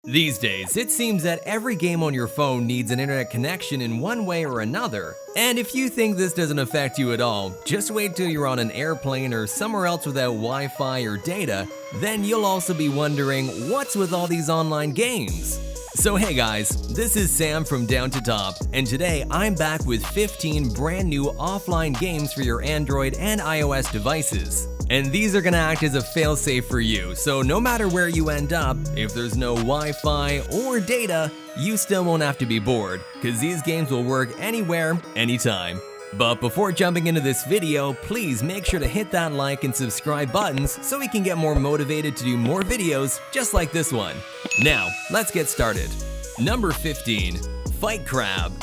These days, it seems that every game on your phone needs an internet connection in one way or another. And if you think this doesn't affect you at all, just wait till you're on an airplane or somewhere else without Wi-Fi or data, then you'll also be wondering what's with all these online games. So hey guys, this is Sam from Down to Top, and today I'm back with 15 brand new offline games for your Android and iOS devices. And these are gonna act as a failsafe for you, so no matter where you end up, if there's no Wi-Fi or data, you still won't have to be bored, cause these games will work anywhere, anytime. But before jumping into this video, please make sure to hit that like and subscribe buttons so we can get more motivated to do more videos just like this one. Now, let's get started. Number 15. FightCrab.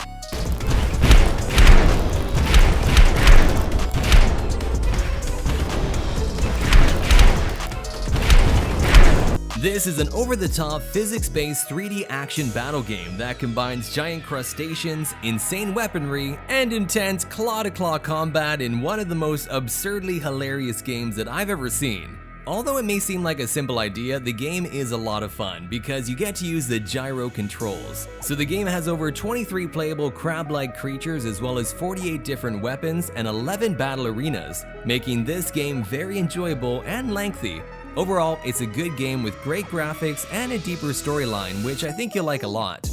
This is an over-the-top, physics-based 3D action battle game that combines giant crustaceans, insane weaponry, and intense claw-to-claw combat in one of the most absurdly hilarious games that I've ever seen. Although it may seem like a simple idea, the game is a lot of fun because you get to use the gyro controls. So the game has over 23 playable crab-like creatures as well as 48 different weapons and 11 battle arenas, making this game very enjoyable and lengthy. Overall, it's a good game with great graphics and a deeper storyline, which I think you'll like a lot.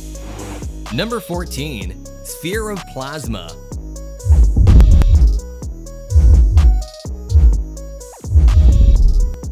Number 14. Sphere of Plasma.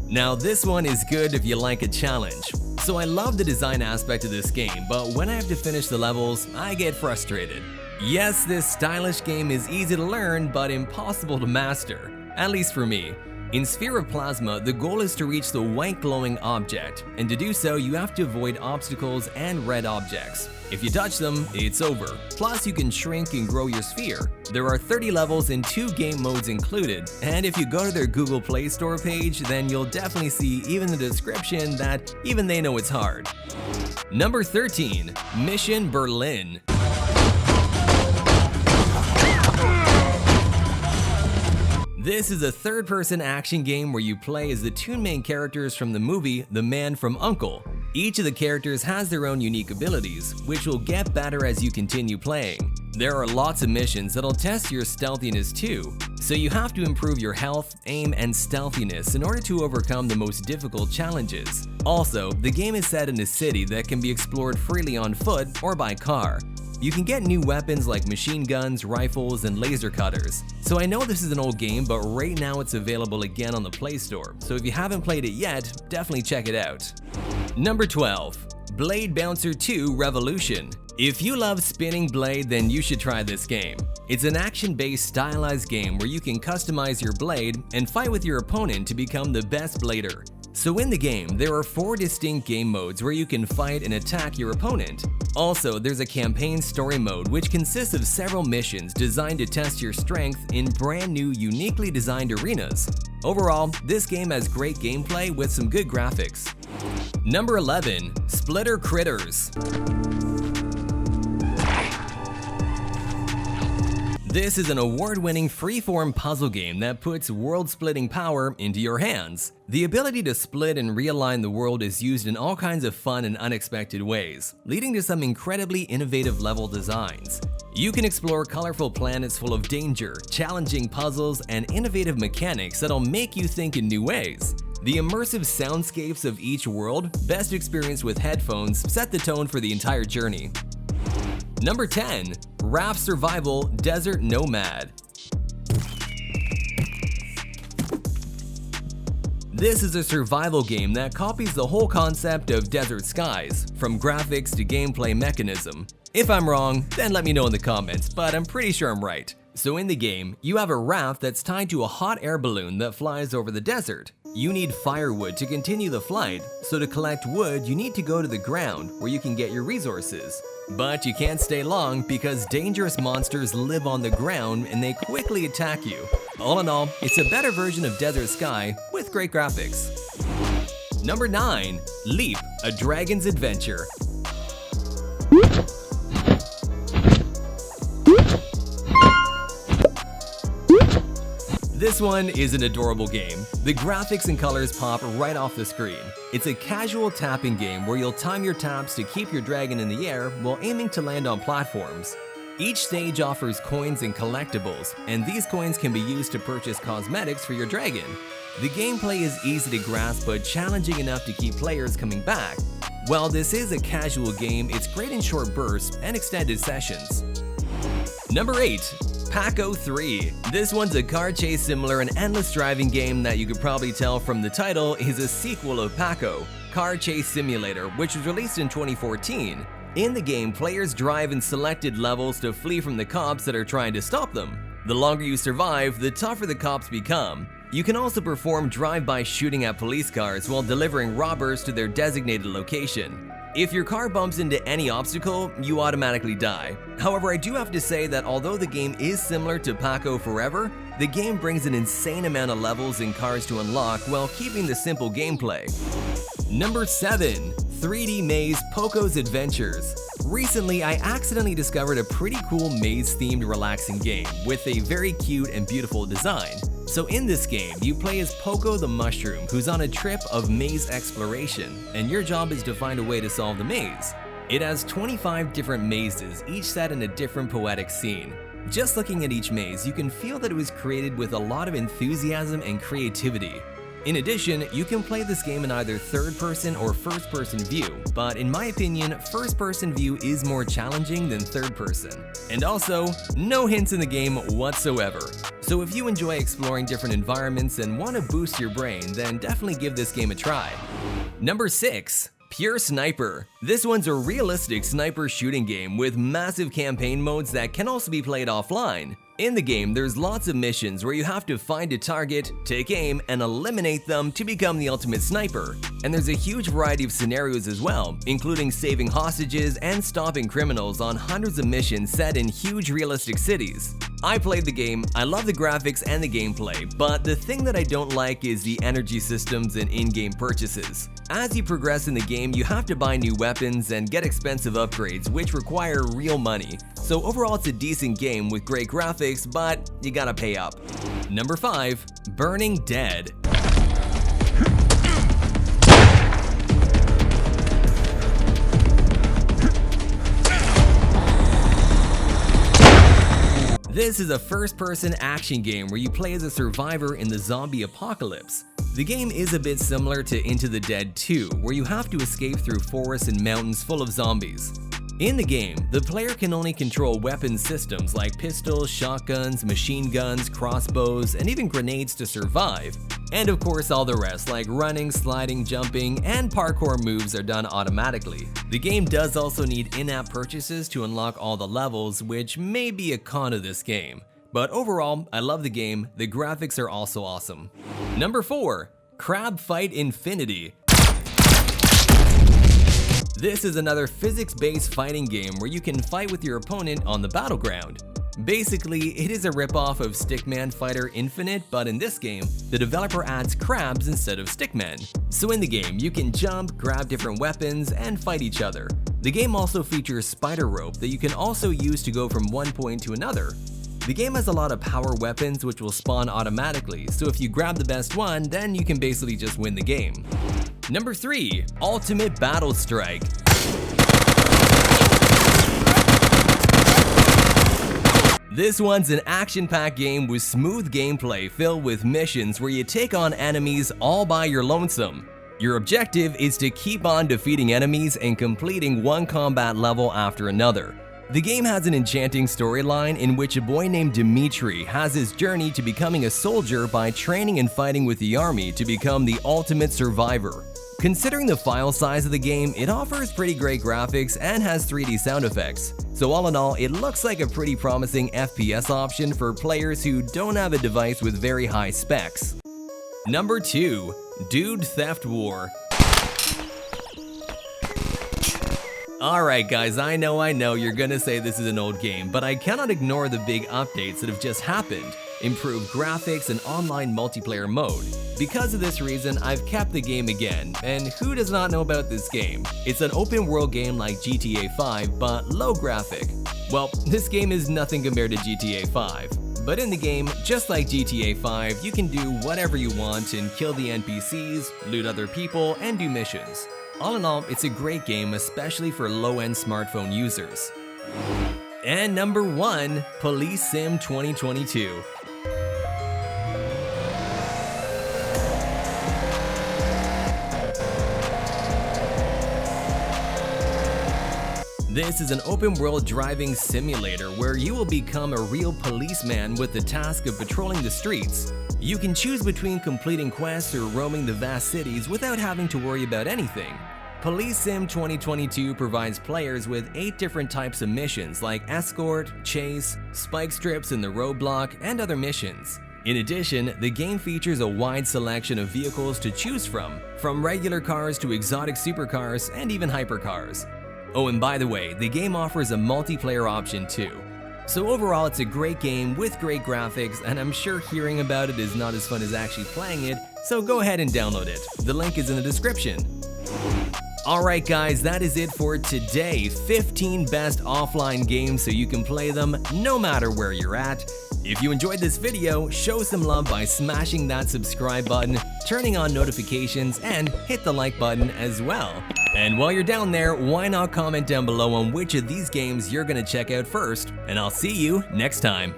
Now this one is good if you like a challenge. So I love the design aspect of this game, but when I have to finish the levels, I get frustrated. Yes, this stylish game is easy to learn, but impossible to master, at least for me. In Sphere of Plasma, the goal is to reach the white glowing object, and to do so you have to avoid obstacles and red objects. If you touch them, it's over. Plus you can shrink and grow your sphere. There are 30 levels and 2 game modes included, and if you go to their Google Play Store page, then you'll definitely see even the description that even they know it's hard. Number 13. Mission Berlin. This is a third-person action game where you play as the two main characters from the movie The Man from U.N.C.L.E. Each of the characters has their own unique abilities, which will get better as you continue playing. There are lots of missions that'll test your stealthiness too, so you have to improve your health, aim, and stealthiness in order to overcome the most difficult challenges. Also, the game is set in a city that can be explored freely on foot or by car. You can get new weapons like machine guns, rifles, and laser cutters. So I know this is an old game, but right now it's available again on the Play Store, so if you haven't played it yet, definitely check it out. Number 12. Blade Bouncer 2 Revolution. If you love spinning blade, then you should try this game. It's an action-based stylized game where you can customize your blade and fight with your opponent to become the best blader. So in the game, there are 4 distinct game modes where you can fight and attack your opponent. Also, there's a campaign story mode which consists of several missions designed to test your strength in brand new, uniquely designed arenas. Overall, this game has great gameplay with some good graphics. Number 11. Splitter Critters. This is an award-winning freeform puzzle game that puts world-splitting power into your hands. The ability to split and realign the world is used in all kinds of fun and unexpected ways, leading to some incredibly innovative level designs. You can explore colorful planets full of danger, challenging puzzles, and innovative mechanics that'll make you think in new ways. The immersive soundscapes of each world, best experienced with headphones, set the tone for the entire journey. Number 10. Raft Survival Desert Nomad. This is a survival game that copies the whole concept of Desert Skies, from graphics to gameplay mechanism. If I'm wrong, then let me know in the comments, but I'm pretty sure I'm right. So in the game, you have a raft that's tied to a hot air balloon that flies over the desert. You need firewood to continue the flight, so to collect wood you need to go to the ground where you can get your resources. But you can't stay long because dangerous monsters live on the ground and they quickly attack you. All in all, it's a better version of Desert Sky with great graphics. Number 9. Leap, a Dragon's Adventure. This one is an adorable game. The graphics and colors pop right off the screen. It's a casual tapping game where you'll time your taps to keep your dragon in the air while aiming to land on platforms. Each stage offers coins and collectibles, and these coins can be used to purchase cosmetics for your dragon. The gameplay is easy to grasp but challenging enough to keep players coming back. While this is a casual game, it's great in short bursts and extended sessions. Number 8. Pako 3. This one's a car chase simulator and endless driving game that you could probably tell from the title is a sequel of Pako, Car Chase Simulator, which was released in 2014. In the game, players drive in selected levels to flee from the cops that are trying to stop them. The longer you survive, the tougher the cops become. You can also perform drive-by shooting at police cars while delivering robbers to their designated location. If your car bumps into any obstacle, you automatically die. However, I do have to say that although the game is similar to Pako Forever, the game brings an insane amount of levels and cars to unlock while keeping the simple gameplay. Number 7. 3D Maze Poko's Adventures. Recently, I accidentally discovered a pretty cool maze-themed relaxing game with a very cute and beautiful design. So in this game, you play as Pako the Mushroom, who's on a trip of maze exploration, and your job is to find a way to solve the maze. It has 25 different mazes, each set in a different poetic scene. Just looking at each maze, you can feel that it was created with a lot of enthusiasm and creativity. In addition, you can play this game in either third-person or first-person view, but in my opinion, first-person view is more challenging than third-person. And also, no hints in the game whatsoever. So if you enjoy exploring different environments and want to boost your brain, then definitely give this game a try. Number 6. Pure Sniper. This one's a realistic sniper shooting game with massive campaign modes that can also be played offline. In the game, there's lots of missions where you have to find a target, take aim, and eliminate them to become the ultimate sniper. And there's a huge variety of scenarios as well, including saving hostages and stopping criminals on hundreds of missions set in huge realistic cities. I played the game, I love the graphics and the gameplay, but the thing that I don't like is the energy systems and in-game purchases. As you progress in the game, you have to buy new weapons and get expensive upgrades, which require real money. So overall, it's a decent game with great graphics, but you gotta pay up. Number 5. Burning Dead. This is a first-person action game where you play as a survivor in the zombie apocalypse. The game is a bit similar to Into the Dead 2, where you have to escape through forests and mountains full of zombies. In the game, the player can only control weapon systems like pistols, shotguns, machine guns, crossbows, and even grenades to survive. And of course all the rest like running, sliding, jumping, and parkour moves are done automatically. The game does also need in-app purchases to unlock all the levels, which may be a con of this game. But overall, I love the game, the graphics are also awesome. Number 4. Crab Fight Infinity. This is another physics-based fighting game where you can fight with your opponent on the battleground. Basically, it is a ripoff of Stickman Fighter Infinite, but in this game, the developer adds crabs instead of stickmen. So in the game, you can jump, grab different weapons, and fight each other. The game also features spider rope that you can also use to go from one point to another. The game has a lot of power weapons which will spawn automatically, so if you grab the best one, then you can basically just win the game. Number 3. Ultimate Battlestrike. This one's an action-packed game with smooth gameplay filled with missions where you take on enemies all by your lonesome. Your objective is to keep on defeating enemies and completing one combat level after another. The game has an enchanting storyline in which a boy named Dimitri has his journey to becoming a soldier by training and fighting with the army to become the ultimate survivor. Considering the file size of the game, it offers pretty great graphics and has 3D sound effects. So all in all, it looks like a pretty promising FPS option for players who don't have a device with very high specs. Number 2. Dude Theft War. Alright guys, I know you're gonna say this is an old game, but I cannot ignore the big updates that have just happened. Improved graphics and online multiplayer mode. Because of this reason, I've kept the game again, and who does not know about this game? It's an open world game like GTA 5, but low graphic. Well, this game is nothing compared to GTA 5. But in the game, just like GTA 5, you can do whatever you want and kill the NPCs, loot other people, and do missions. All in all, it's a great game, especially for low-end smartphone users. And number 1, Police Sim 2022. This is an open-world driving simulator where you will become a real policeman with the task of patrolling the streets. You can choose between completing quests or roaming the vast cities without having to worry about anything. Police Sim 2022 provides players with 8 different types of missions like escort, chase, spike strips in the roadblock, and other missions. In addition, the game features a wide selection of vehicles to choose from regular cars to exotic supercars and even hypercars. Oh, and by the way, the game offers a multiplayer option too. So overall, it's a great game with great graphics, and I'm sure hearing about it is not as fun as actually playing it, so go ahead and download it. The link is in the description. Alright guys, that is it for today. 15 best offline games so you can play them no matter where you're at. If you enjoyed this video, show some love by smashing that subscribe button, turning on notifications, and hit the like button as well. And while you're down there, why not comment down below on which of these games you're gonna check out first, and I'll see you next time.